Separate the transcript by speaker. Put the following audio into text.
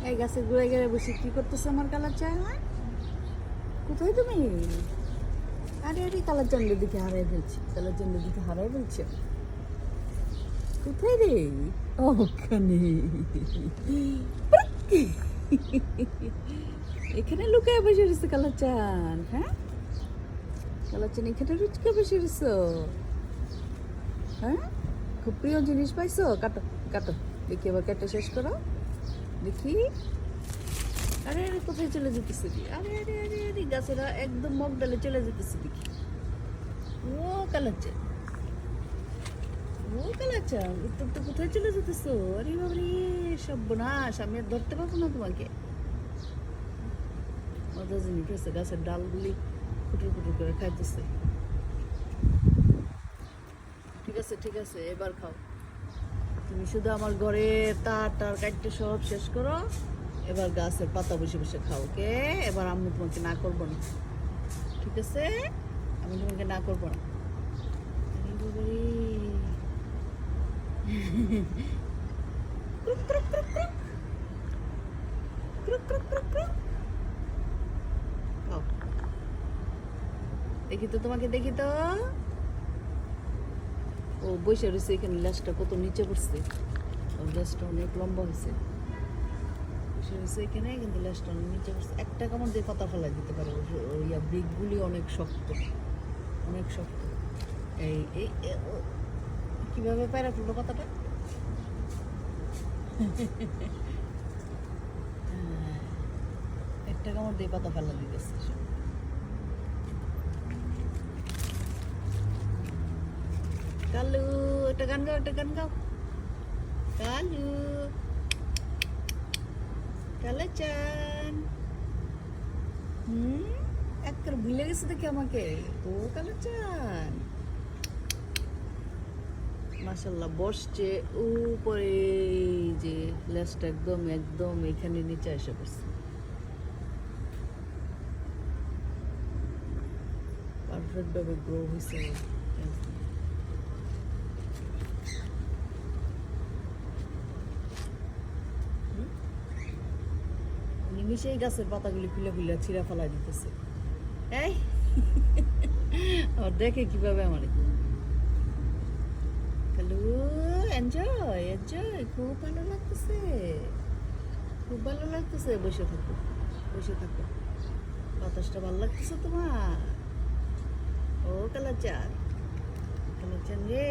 Speaker 1: এই গাছের গোড়ায় গেড়ে বসে কি করতেছে আমার কালার চা? কোথায় তুমি? আরে আরে কালার চান্দের দিকে হারাই ফেলছি, কালার চান্দের দিকে হারাই ফেলছি। কোথায় রে? ওখানে। এখানে লুকায় বসে রয়েছে কালার চান। হ্যাঁ, কালার চান এখানে লুচকে বসে রয়েছ। হ্যাঁ, খুব প্রিয় জিনিস পাইছো। কাটো কাটো, দেখি এবার কেটে শেষ করো দেখি। আরে আরে কোথায় চলে যেতেছে? আরে আরে আরে আরে গাছেরা একদম মগ ডালে চলে যেতেছে দেখি। ও কালাচ্চা, ও কালাচ্চা, উত্তর তো কোথায় চলে যেতেছো? আরে বাবারে সর্বনাশ, আমি আর ধরতে পারবো না তোমাকে। মজা জিনিস হয়েছে, গাছের ডালগুলি ফুটুর ফুটুর করে খাইতেছে। ঠিক আছে ঠিক আছে, এবার খাও। তুমি শুধু আমার ঘরে তার টার কাটতে সব শেষ করো, এবার গাছের পাতা বসে বসে খাও। ওকে, এবার আমি তোমাকে না করবো না, ঠিক আছে? আমি তোমাকে না করবো না। দেখি তো তোমাকে, দেখি তো। ও বসে রয়েছে এখানে, ল্যাসটা কত নিচে পড়ছে, ওর ল্যাসটা অনেক লম্বা হয়েছে। বসে রয়েছে এখানে কিন্তু ল্যাসটা অনেক নিচে পড়ছে। একটা কামড় দিয়ে পাতা ফেলা দিতে পারে। ইয়া ব্রিকগুলি অনেক শক্ত, অনেক শক্ত। এই এই কিভাবে পায়রা ফুললো পাতাটা? একটা কামড় দিয়ে পাতা ফেলা দিতেছে। কালু, একটা গান গাও, একটা গান গাও। কালু, কালাচান। একবার ভুলে গেছে দেখি আমাকে। ও কালাচান, মাশাল্লাহ বসছে উপরে, যে লেজটা একদম একদম এখানে নিচে এসে পড়ছে। পারফেক্ট ভাবে গ্রো হয়েছে। নিমিশেই গাছের পাতাগুলি খুলে খুলে ছিঁড়া ফেলা দিতেছে। এই আর দেখে কিভাবে আমার হ্যালো, এনজয় এনজয়, খুব ভালো লাগতেছে, খুব ভালো লাগতেছে। বসে থাকো, বসে থাকো, বাতাসটা ভালো লাগতেছে তোমার? ও কালাচান, কালাচান রে।